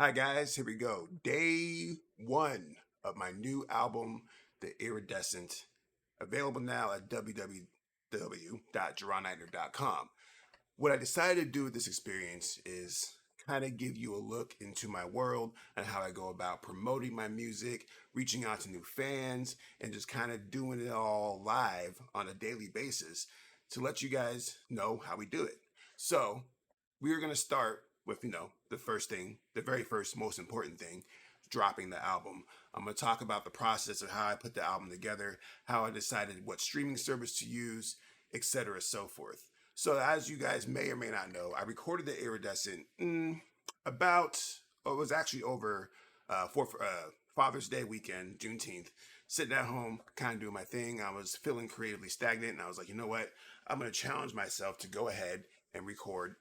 Hi guys, here we go. Day one of my new album, The Iridescent, available now at www.jaronightner.com. What I decided to do with this experience is kind of give you a look into my world and how I go about promoting my music, reaching out to new fans, and just kind of doing it all live on a daily basis to let you guys know how we do it. So, we are going to start with, the first thing, the very first most important thing, dropping the album. I'm going to talk about the process of how I put the album together, how I decided what streaming service to use, etc., so forth. So, as you guys may or may not know, I recorded the Iridescent about, it was actually over for Father's Day weekend, Juneteenth, sitting at home, kind of doing my thing. I was feeling creatively stagnant, and I was like, you know what? I'm going to challenge myself to go ahead and record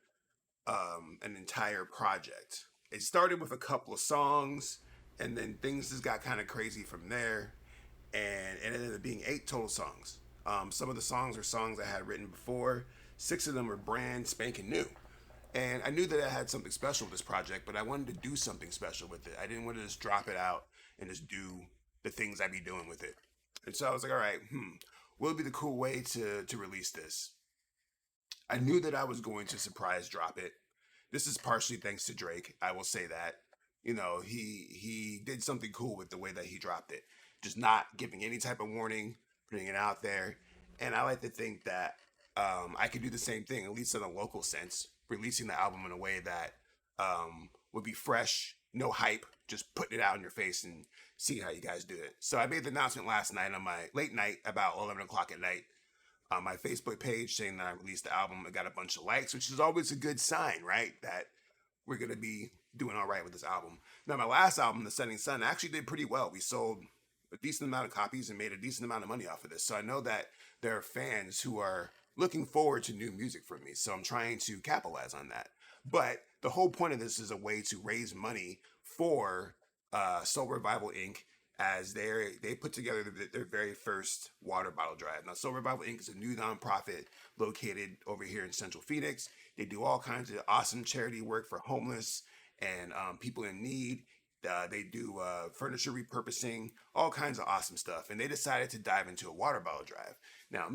an entire project. It started with a couple of songs, and then things just got kind of crazy from there, and it ended up being 8 total songs. Some of the songs are songs I had written before. 6 of them were brand spanking new. And I knew that I had something special with this project, but I wanted to do something special with it. I didn't want to just drop it out and just do the things I'd be doing with it. And so I was like, all right, what would be the cool way to release this? I knew that I was going to surprise drop it. This is partially thanks to Drake. I will say that. He did something cool with the way that he dropped it. Just not giving any type of warning, putting it out there. And I like to think that I could do the same thing, at least in a local sense, releasing the album in a way that would be fresh, no hype, just putting it out in your face and seeing how you guys do it. So I made the announcement last night on my late night, about 11 o'clock at night, on my Facebook page, saying that I released the album. I got a bunch of likes, which is always a good sign, right? That we're going to be doing all right with this album. Now, my last album, The Setting Sun, actually did pretty well. We sold a decent amount of copies and made a decent amount of money off of this. So I know that there are fans who are looking forward to new music from me. So I'm trying to capitalize on that. But the whole point of this is a way to raise money for Soul Revival Inc., as they put together their very first water bottle drive. Now, Soul Revival Inc. is a new nonprofit located over here in Central Phoenix. They do all kinds of awesome charity work for homeless and people in need. They do furniture repurposing, all kinds of awesome stuff. And they decided to dive into a water bottle drive. Now,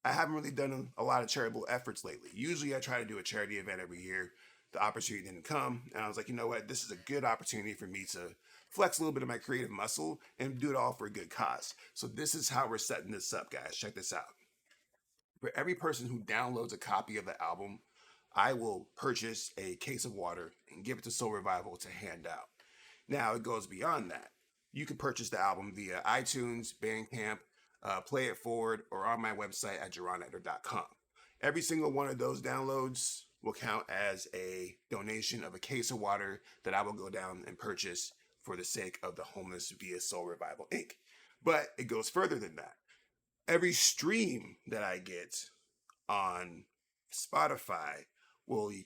I haven't really done a lot of charitable efforts lately. Usually I try to do a charity event every year. The opportunity didn't come. And I was like, you know what? This is a good opportunity for me to flex a little bit of my creative muscle and do it all for a good cause. So this is how we're setting this up, guys. Check this out. For every person who downloads a copy of the album, I will purchase a case of water and give it to Soul Revival to hand out. Now, it goes beyond that. You can purchase the album via iTunes, Bandcamp, Play It Forward, or on my website at jaronightner.com. Every single one of those downloads will count as a donation of a case of water that I will go down and purchase for the sake of the homeless via Soul Revival Inc. But it goes further than that. Every stream that I get on Spotify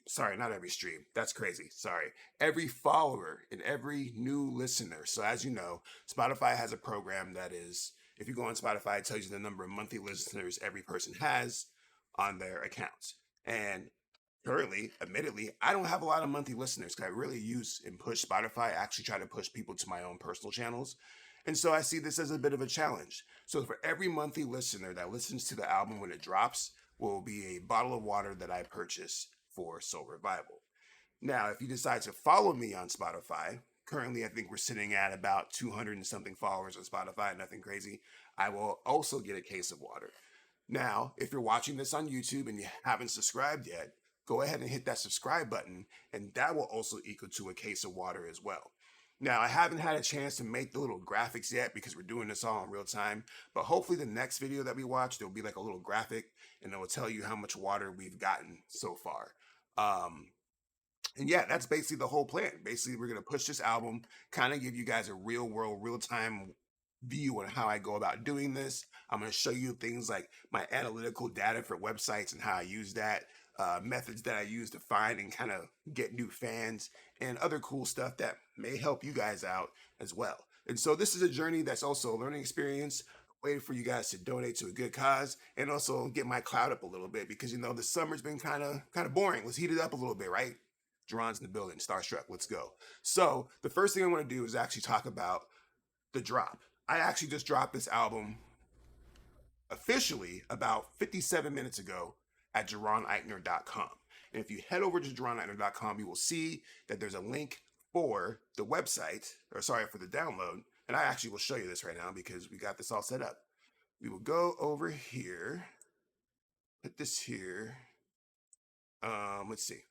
sorry, not every stream. That's crazy. Sorry. Every follower and every new listener. So as you know, Spotify has a program that is, if you go on Spotify, it tells you the number of monthly listeners every person has on their accounts. And currently, admittedly, I don't have a lot of monthly listeners because I really use and push Spotify. I actually try to push people to my own personal channels. And so I see this as a bit of a challenge. So for every monthly listener that listens to the album when it drops, will be a bottle of water that I purchase for Soul Revival. Now, if you decide to follow me on Spotify, currently I think we're sitting at about 200 and something followers on Spotify, nothing crazy, I will also get a case of water. Now, if you're watching this on YouTube and you haven't subscribed yet, go ahead and hit that subscribe button, and that will also equal to a case of water as well. Now, I haven't had a chance to make the little graphics yet because we're doing this all in real time, but hopefully the next video that we watch, there'll be like a little graphic and it will tell you how much water we've gotten so far. And yeah, that's basically the whole plan. Basically, we're going to push this album, kind of give you guys a real world, real time view on how I go about doing this. I'm going to show you things like my analytical data for websites and how I use that, methods that I use to find and kind of get new fans, and other cool stuff that may help you guys out as well. And so this is a journey that's also a learning experience, a way for you guys to donate to a good cause, and also get my clout up a little bit because the summer's been kind of boring. Let's heat it up a little bit, right? Jaron's in the building. Starstruck, let's go. So the first thing I want to do is actually talk about the drop. I actually just dropped this album officially about 57 minutes ago at JaronIkner.com. And if you head over to JaronIkner.com, you will see that there's a link for the website, or sorry, for the download. And I actually will show you this right now because we got this all set up. We will go over here, put this here. Let's see.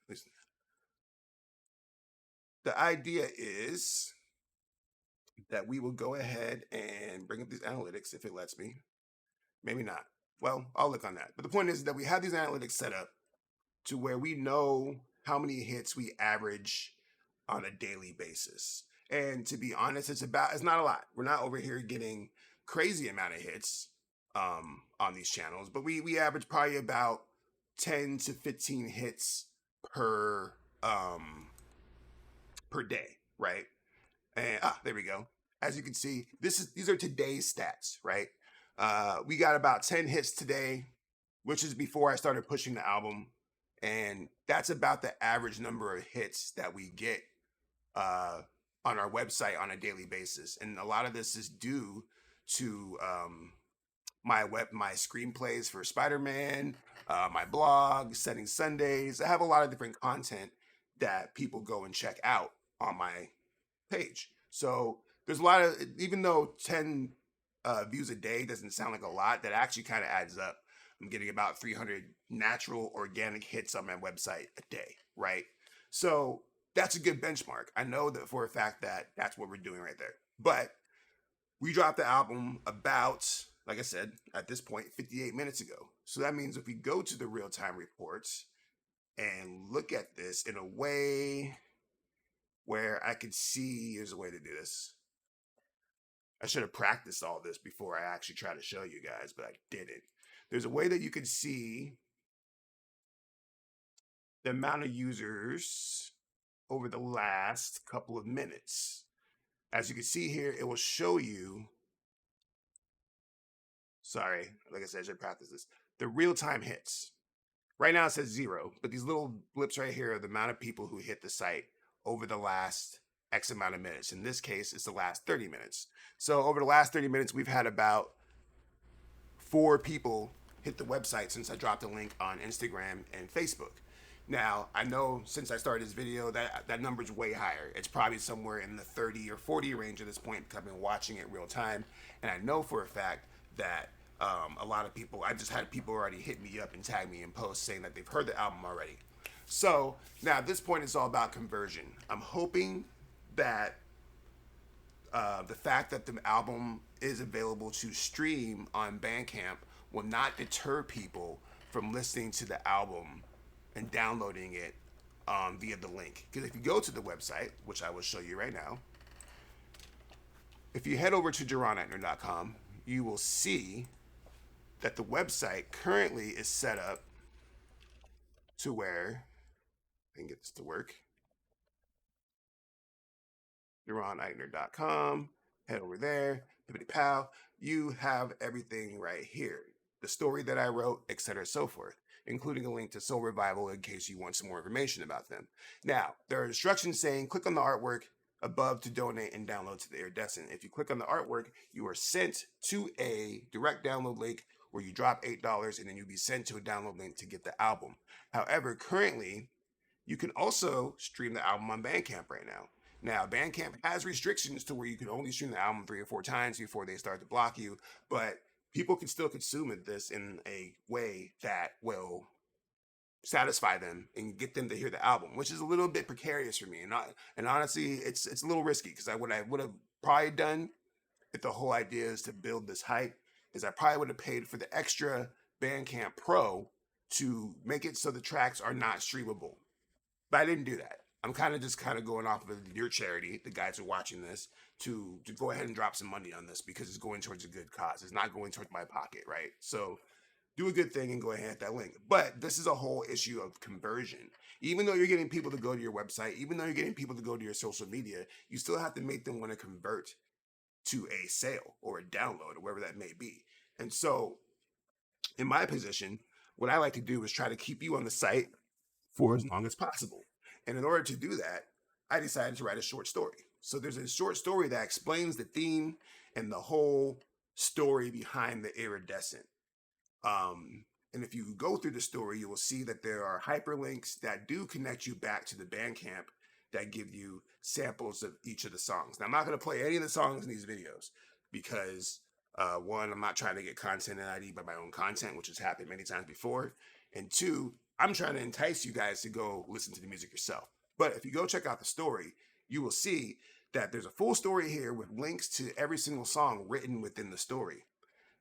The idea is that we will go ahead and bring up these analytics if it lets me. Maybe not. Well, I'll look on that. But the point is that we have these analytics set up to where we know how many hits we average on a daily basis. And to be honest, it's not a lot. We're not over here getting crazy amount of hits on these channels, but we average probably about 10 to 15 hits per day, right? And there we go. As you can see, these are today's stats, right? We got about 10 hits today, which is before I started pushing the album. And that's about the average number of hits that we get on our website on a daily basis. And a lot of this is due to my screenplays for Spider-Man, my blog, Setting Sundays. I have a lot of different content that people go and check out on my page. So there's a lot of, even though 10 views a day doesn't sound like a lot, that actually kind of adds up. I'm getting about 300 natural organic hits on my website a day, right? So that's a good benchmark. I know that for a fact that that's what we're doing right there. But we dropped the album about, like I said, at this point, 58 minutes ago. So that means if we go to the real-time reports and look at this in a way where I could see, here's a way to do this. I should have practiced all this before I actually try to show you guys, but I didn't. There's a way that you could see the amount of users over the last couple of minutes. As you can see here, it will show you, sorry, like I said, I should practice this, the real-time hits. Right now it says 0, but these little blips right here are the amount of people who hit the site over the last X amount of minutes. In this case, it's the last 30 minutes. So over the last 30 minutes, we've had about 4 people hit the website since I dropped a link on Instagram and Facebook. Now, I know since I started this video that number's way higher. It's probably somewhere in the 30 or 40 range at this point because I've been watching it real time. And I know for a fact that a lot of people, I just had people already hit me up and tag me in posts saying that they've heard the album already. So now at this point, it's all about conversion. I'm hoping that the fact that the album is available to stream on Bandcamp will not deter people from listening to the album and downloading it via the link. Because if you go to the website, which I will show you right now, if you head over to JaronIkner.com, you will see that the website currently is set up to where, I can get this to work, JaronIkner.com, head over there, pippity pow, you have everything right here. The story that I wrote, etc., so forth, including a link to Soul Revival in case you want some more information about them. Now, there are instructions saying click on the artwork above to donate and download to the Iridescent. If you click on the artwork, you are sent to a direct download link where you drop $8 and then you'll be sent to a download link to get the album. However, currently, you can also stream the album on Bandcamp right now. Now, Bandcamp has restrictions to where you can only stream the album 3 or 4 times before they start to block you, but people can still consume this in a way that will satisfy them and get them to hear the album, which is a little bit precarious for me. And honestly, it's a little risky because what I would have probably done if the whole idea is to build this hype is I probably would have paid for the extra Bandcamp Pro to make it so the tracks are not streamable. But I didn't do that. I'm kind of going off of your charity, the guys who are watching this, to go ahead and drop some money on this because it's going towards a good cause. It's not going towards my pocket, right? So do a good thing and go ahead and hit that link. But this is a whole issue of conversion. Even though you're getting people to go to your website, even though you're getting people to go to your social media, you still have to make them want to convert to a sale or a download or wherever that may be. And so in my position, what I like to do is try to keep you on the site for as long as possible. And in order to do that, I decided to write a short story. So there's a short story that explains the theme and the whole story behind the iridescent. And if you go through the story, you will see that there are hyperlinks that do connect you back to the Bandcamp that give you samples of each of the songs. Now, I'm not going to play any of the songs in these videos because, one, I'm not trying to get content ID by my own content, which has happened many times before. And two, I'm trying to entice you guys to go listen to the music yourself. But if you go check out the story, you will see that there's a full story here with links to every single song written within the story.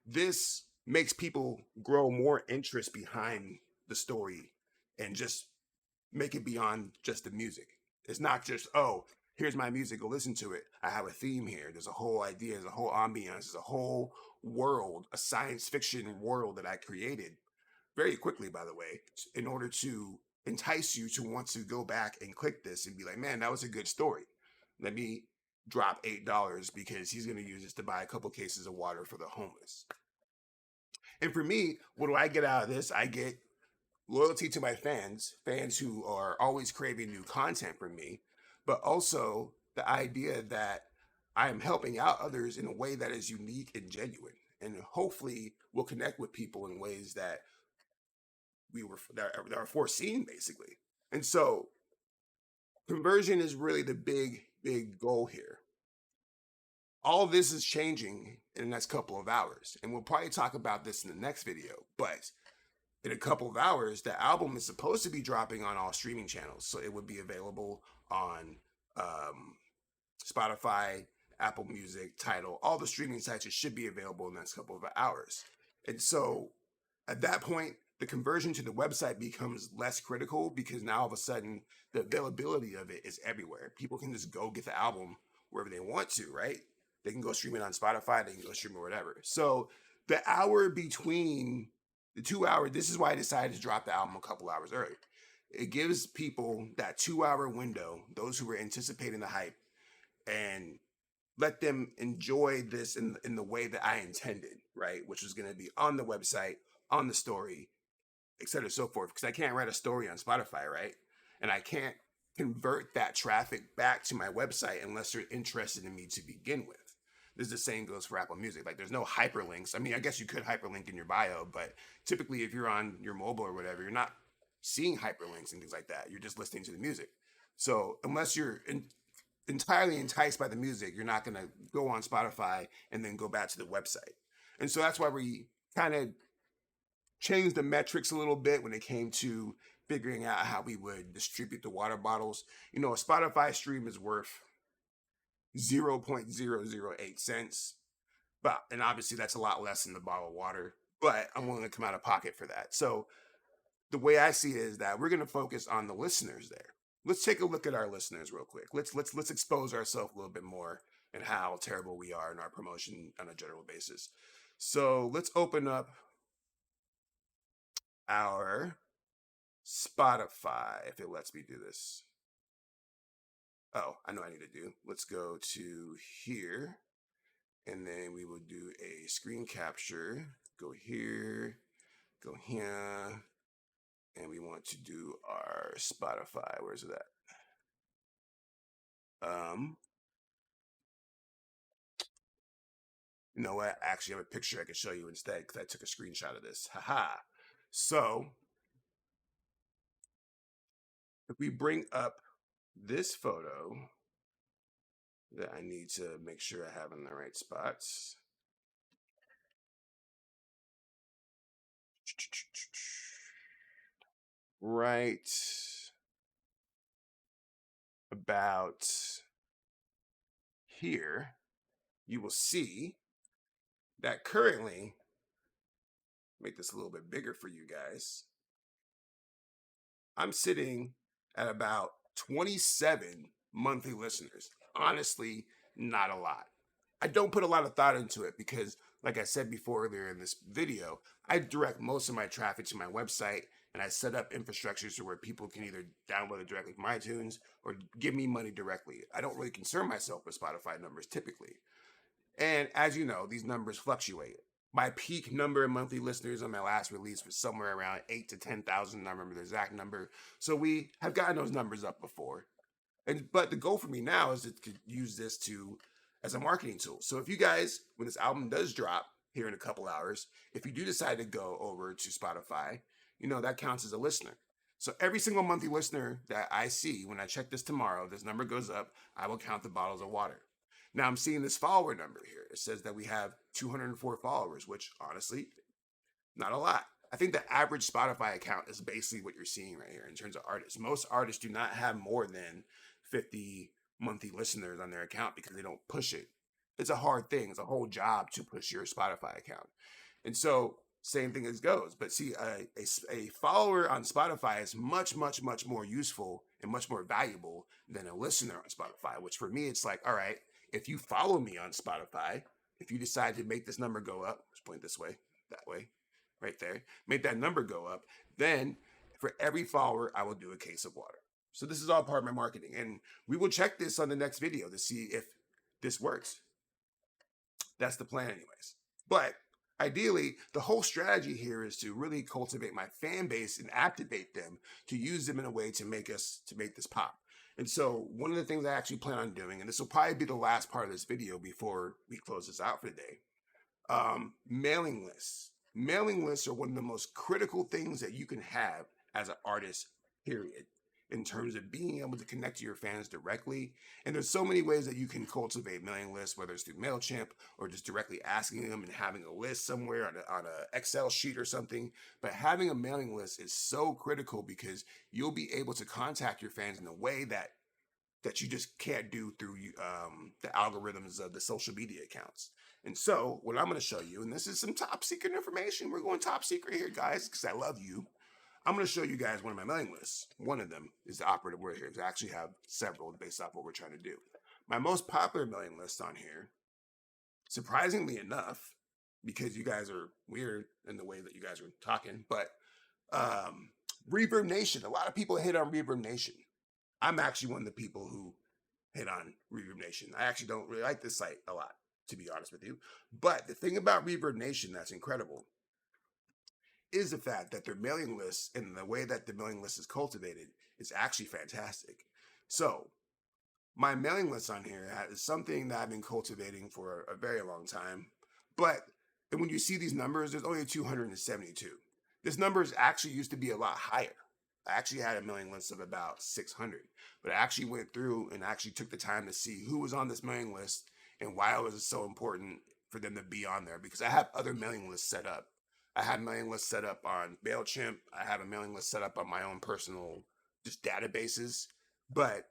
This makes people grow more interest behind the story and just make it beyond just the music. It's not just, oh, here's my music, go listen to it. I have a theme here. There's a whole idea, there's a whole ambiance, there's a whole world, a science fiction world that I created very quickly, by the way, in order to entice you to want to go back and click this and be like, man, that was a good story. Let me drop $8 because he's going to use this to buy a couple cases of water for the homeless. And for me, what do I get out of this? I get loyalty to my fans who are always craving new content from me, but also the idea that I am helping out others in a way that is unique and genuine, and hopefully will connect with people in ways that that are foreseen, basically. And so conversion is really the big goal here. All this is changing in the next couple of hours, and we'll probably talk about this in the next video, but in a couple of hours, the album is supposed to be dropping on all streaming channels. So it would be available on Spotify, Apple Music, Tidal, all the streaming sites. It should be available in the next couple of hours. And so at that point, the conversion to the website becomes less critical because now all of a sudden the availability of it is everywhere. People can just go get the album wherever they want to, right? They can go stream it on Spotify, they can go stream it whatever. So the hour between the 2 hour, this is why I decided to drop the album a couple hours early. It gives people that 2 hour window, those who were anticipating the hype, and let them enjoy this in the way that I intended, right? Which was going to be on the website, on the story, et cetera, so forth. Because I can't write a story on Spotify, right? And I can't convert that traffic back to my website unless they're interested in me to begin with. This is the same goes for Apple Music. Like, there's no hyperlinks. I mean, I guess you could hyperlink in your bio, but typically if you're on your mobile or whatever, you're not seeing hyperlinks and things like that. You're just listening to the music. So unless you're entirely enticed by the music, you're not going to go on Spotify and then go back to the website. And so that's why we kind of changed the metrics a little bit when it came to figuring out how we would distribute the water bottles. You know, a Spotify stream is worth 0.008 cents, but and obviously that's a lot less than the bottle of water, but I'm willing to come out of pocket for that. So the way I see it is that we're going to focus on the listeners there. Let's take a look at our listeners real quick. Let's expose ourselves a little bit more and how terrible we are in our promotion on a general basis. So let's open up our Spotify if it lets me do this. Oh, I know what I need to do. Let's go to here, and then we will do a screen capture. Go here, go here, and we want to do our Spotify. Where's it at? You know what? I actually have a picture I can show you instead because I took a screenshot of this. Haha. So if we bring up this photo that I need to make sure I have in the right spots. Right about here, you will see that currently, make this a little bit bigger for you guys, I'm sitting at about 27 monthly listeners. Honestly, not a lot. I don't put a lot of thought into it because, like I said before earlier in this video, I direct most of my traffic to my website, and I set up infrastructures where people can either download it directly from iTunes or give me money directly. I don't really concern myself with Spotify numbers typically. And as you know, these numbers fluctuate. My peak number of monthly listeners on my last release was somewhere around 8 to 10,000. I remember the exact number. So we have gotten those numbers up before. But the goal for me now is to use this to as a marketing tool. So if you guys, when this album does drop here in a couple hours, if you do decide to go over to Spotify, that counts as a listener. So every single monthly listener that I see, when I check this tomorrow, this number goes up, I will count the bottles of water. Now I'm seeing this follower number here. It says that we have 204 followers, which honestly, not a lot. I think the average Spotify account is basically what you're seeing right here in terms of artists. Most artists do not have more than 50 monthly listeners on their account because they don't push it. It's a hard thing. It's a whole job to push your Spotify account. And so, same thing as goes. But see, a follower on Spotify is much, much, much more useful and much more valuable than a listener on Spotify, which for me, it's like, all right, if you follow me on Spotify, if you decide to make this number go up, let's point this way, that way, right there, make that number go up, then for every follower, I will do a case of water. So this is all part of my marketing. And we will check this on the next video to see if this works. That's the plan anyways. But ideally, the whole strategy here is to really cultivate my fan base and activate them to use them in a way to make this pop. And so one of the things I actually plan on doing, and this will probably be the last part of this video before we close this out for the day, mailing lists. Mailing lists are one of the most critical things that you can have as an artist, period, in terms of being able to connect to your fans directly. And there's so many ways that you can cultivate mailing lists, whether it's through MailChimp or just directly asking them and having a list somewhere on a Excel sheet or something. But having a mailing list is so critical because you'll be able to contact your fans in a way that you just can't do through the algorithms of the social media accounts. And so what I'm going to show you, and this is some top secret information. We're going top secret here, guys, because I love you. I'm going to show you guys one of my mailing lists. One of them is the operative word here. I actually have several based off what we're trying to do. My most popular mailing list on here, surprisingly enough, because you guys are weird in the way that you guys are talking, but Reverb Nation. A lot of people hit on Reverb Nation. I'm actually one of the people who hit on Reverb Nation. I actually don't really like this site a lot, to be honest with you. But the thing about Reverb Nation that's incredible is the fact that their mailing list and the way that the mailing list is cultivated is actually fantastic. So my mailing list on here is something that I've been cultivating for a very long time. But when you see these numbers, there's only 272. This number actually used to be a lot higher. I actually had a mailing list of about 600, but I actually went through and actually took the time to see who was on this mailing list and why it was so important for them to be on there, because I have other mailing lists set up. I have mailing lists set up on MailChimp. I have a mailing list set up on my own personal just databases. But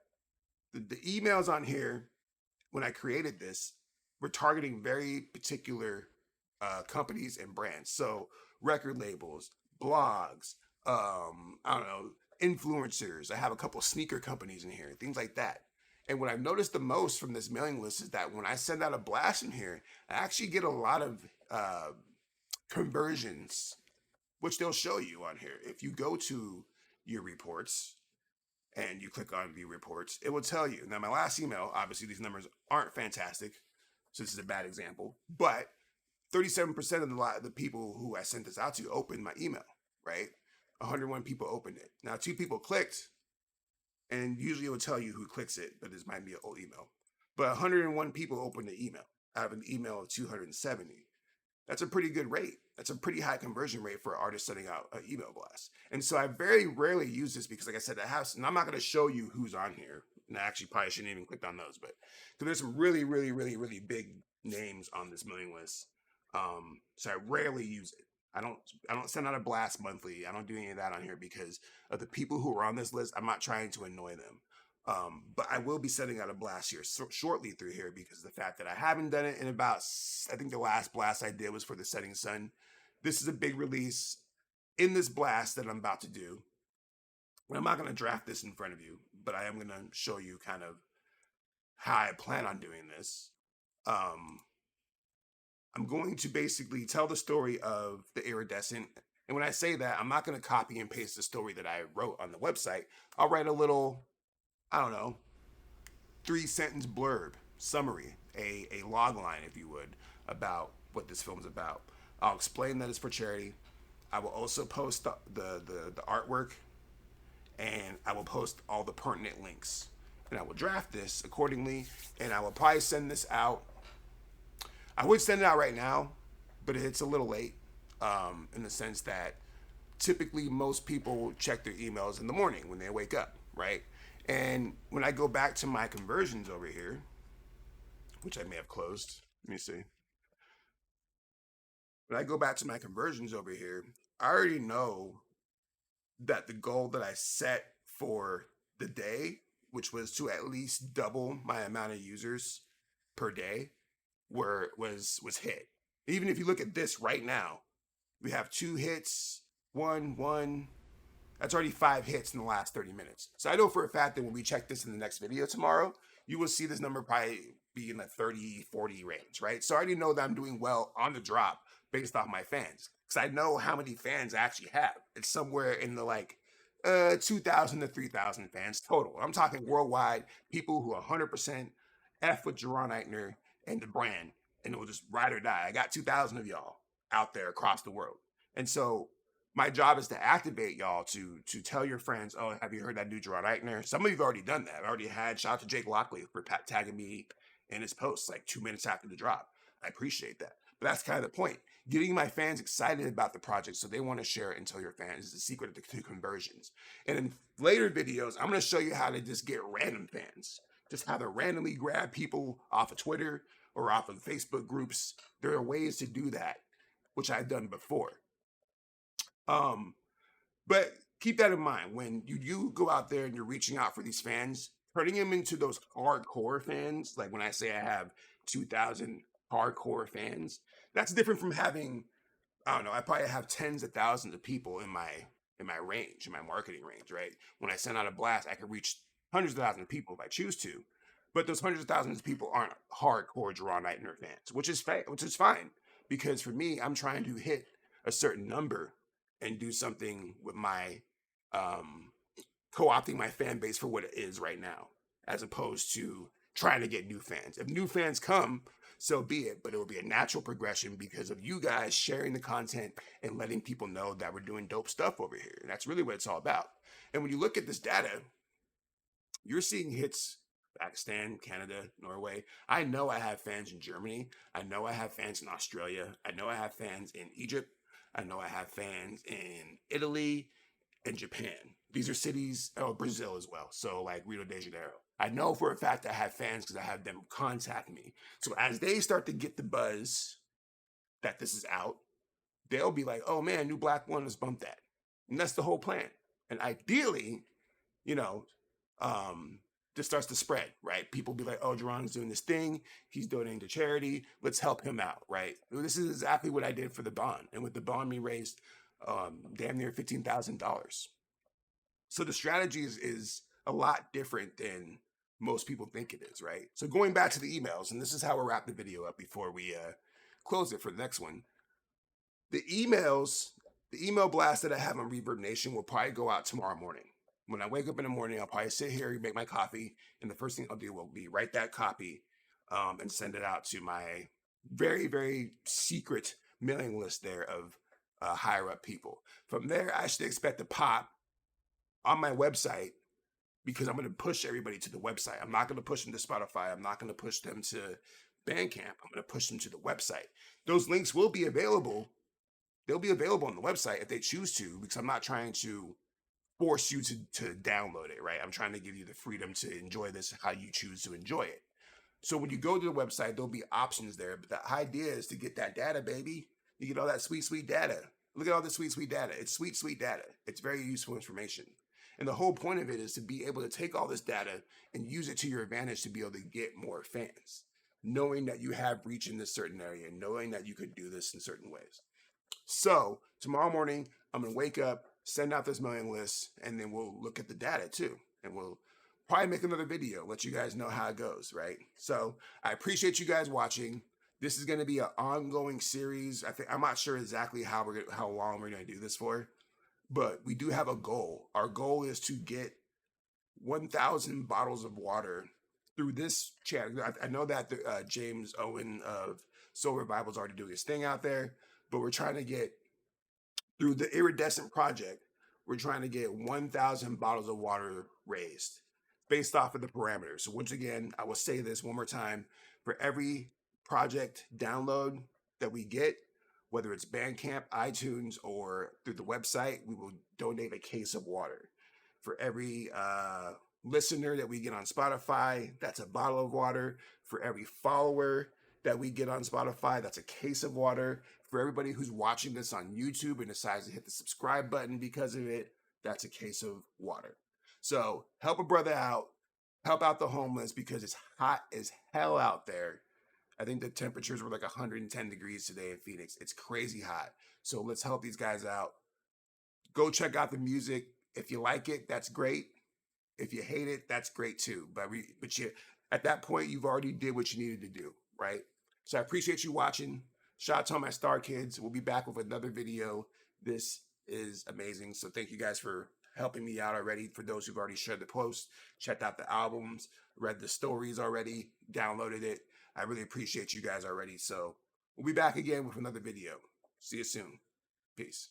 the emails on here, when I created this, were targeting very particular companies and brands. So record labels, blogs, I don't know, influencers. I have a couple sneaker companies in here, things like that. And what I've noticed the most from this mailing list is that when I send out a blast in here, I actually get a lot of conversions, which they'll show you on here. If you go to your reports and you click on view reports, it will tell you. Now, my last email, obviously these numbers aren't fantastic, so this is a bad example, but 37% of the people who I sent this out to opened my email, right? 101 people opened it. Now, 2 people clicked, and usually it will tell you who clicks it, but this might be an old email. But 101 people opened the email out of an email of 270. That's a pretty good rate. That's a pretty high conversion rate for an artist sending out an email blast. And so I very rarely use this because, like I said, and I'm not going to show you who's on here. And I actually probably shouldn't even click on those, but because there's some really, really, really, really big names on this mailing list. So I rarely use it. I don't send out a blast monthly. I don't do any of that on here because of the people who are on this list. I'm not trying to annoy them. But I will be sending out a blast here shortly through here because of the fact that I haven't done it in about, I think the last blast I did was for the Setting Sun. This is a big release in this blast that I'm about to do. I'm not going to draft this in front of you, but I am going to show you kind of how I plan on doing this. I'm going to basically tell the story of the Iridescent. And when I say that, I'm not going to copy and paste the story that I wrote on the website. I'll write a little, I don't know, 3-sentence blurb, summary, a log line, if you would, about what this film's about. I'll explain that it's for charity. I will also post the artwork, and I will post all the pertinent links. And I will draft this accordingly, and I will probably send this out. I would send it out right now, but it's a little late, in the sense that typically most people check their emails in the morning when they wake up, right? And when I go back to my conversions over here, which I may have closed, let me see. When I go back to my conversions over here, I already know that the goal that I set for the day, which was to at least double my amount of users per day, was hit. Even if you look at this right now, we have 2 hits, one. That's already 5 hits in the last 30 minutes. So I know for a fact that when we check this in the next video tomorrow, you will see this number probably be in the 30, 40 range, right? So I already know that I'm doing well on the drop based off my fans. Because I know how many fans I actually have. It's somewhere in the 2,000 to 3,000 fans total. I'm talking worldwide, people who 100% F with Jaron Ikner and the brand, and it will just ride or die. I got 2,000 of y'all out there across the world. And so my job is to activate y'all to tell your friends, oh, have you heard that new Jaron Ikner? Some of you have already done that. I already had, shout out to Jake Lockley for tagging me in his posts like 2 minutes after the drop. I appreciate that. But that's kind of the point. Getting my fans excited about the project so they want to share it and tell your fans is the secret to conversions. And in later videos, I'm going to show you how to just get random fans. Just how to randomly grab people off of Twitter or off of Facebook groups. There are ways to do that, which I've done before. But keep that in mind when you go out there and you're reaching out for these fans, turning them into those hardcore fans. Like when I say I have 2,000 hardcore fans, that's different from having, I don't know, I probably have tens of thousands of people in my range, in my marketing range, right? When I send out a blast, I can reach hundreds of thousands of people if I choose to. But those hundreds of thousands of people aren't hardcore Jaron Eitner fans, which is fine. Because for me, I'm trying to hit a certain number and do something with my co-opting my fan base for what it is right now, as opposed to trying to get new fans. If new fans come, so be it, but it will be a natural progression because of you guys sharing the content and letting people know that we're doing dope stuff over here. And that's really what it's all about. And when you look at this data, you're seeing hits Pakistan, Canada, Norway. I know I have fans in Germany. I know I have fans in Australia. I know I have fans in Egypt. I know I have fans in Italy and Japan. These are cities, oh, Brazil as well. So like Rio de Janeiro. I know for a fact I have fans because I have them contact me. So as they start to get the buzz that this is out, they'll be like, oh man, new Black One, let's bump that. And that's the whole plan. And ideally, you know, this starts to spread, right? People be like, oh, Jaron's doing this thing. He's donating to charity. Let's help him out, right? This is exactly what I did for the bond. And with the bond, we raised damn near $15,000. So the strategy is a lot different than most people think it is, right? So going back to the emails, and this is how we'll wrap the video up before we close it for the next one. The email blast that I have on Reverb Nation will probably go out tomorrow morning. When I wake up in the morning, I'll probably sit here, make my coffee, and the first thing I'll do will be write that copy and send it out to my very, very secret mailing list there of higher up people. From there, I should expect to pop on my website because I'm going to push everybody to the website. I'm not going to push them to Spotify. I'm not going to push them to Bandcamp. I'm going to push them to the website. Those links will be available. They'll be available on the website if they choose to, because I'm not trying to force you to download it, right? I'm trying to give you the freedom to enjoy this how you choose to enjoy it. So when you go to the website, there'll be options there. But the idea is to get that data, baby. You get all that sweet, sweet data. Look at all the sweet, sweet data. It's sweet, sweet data. It's very useful information. And the whole point of it is to be able to take all this data and use it to your advantage to be able to get more fans, knowing that you have reach in this certain area, knowing that you could do this in certain ways. So tomorrow morning, I'm going to wake up, send out this mailing list, and then we'll look at the data too. And we'll probably make another video, let you guys know how it goes, right? So I appreciate you guys watching. This is going to be an ongoing series. I'm not sure exactly how long we're going to do this for, but we do have a goal. Our goal is to get 1,000 bottles of water through this channel. I know that James Owen of Soul Revival is already doing his thing out there, but we're trying to get through the iridescent project. We're trying to get 1,000 bottles of water raised based off of the parameters. So once again, I will say this one more time: for every project download that we get, whether it's Bandcamp, iTunes, or through the website, we will donate a case of water. For every listener that we get on Spotify, that's a bottle of water. For every follower that we get on Spotify, that's a case of water. For everybody who's watching this on YouTube and decides to hit the subscribe button because of it, that's a case of water. So help a brother out, help out the homeless, because it's hot as hell out there. I think the temperatures were like 110 degrees today in Phoenix. It's crazy hot. So let's help these guys out. Go check out the music. If you like it, that's great. If you hate it, that's great too. But you, at that point, you've already did what you needed to do, right? So I appreciate you watching. Shout out to all my star kids. We'll be back with another video. This is amazing. So thank you guys for helping me out already. For those who've already shared the post, checked out the albums, read the stories already, downloaded it. I really appreciate you guys already. So we'll be back again with another video. See you soon. Peace.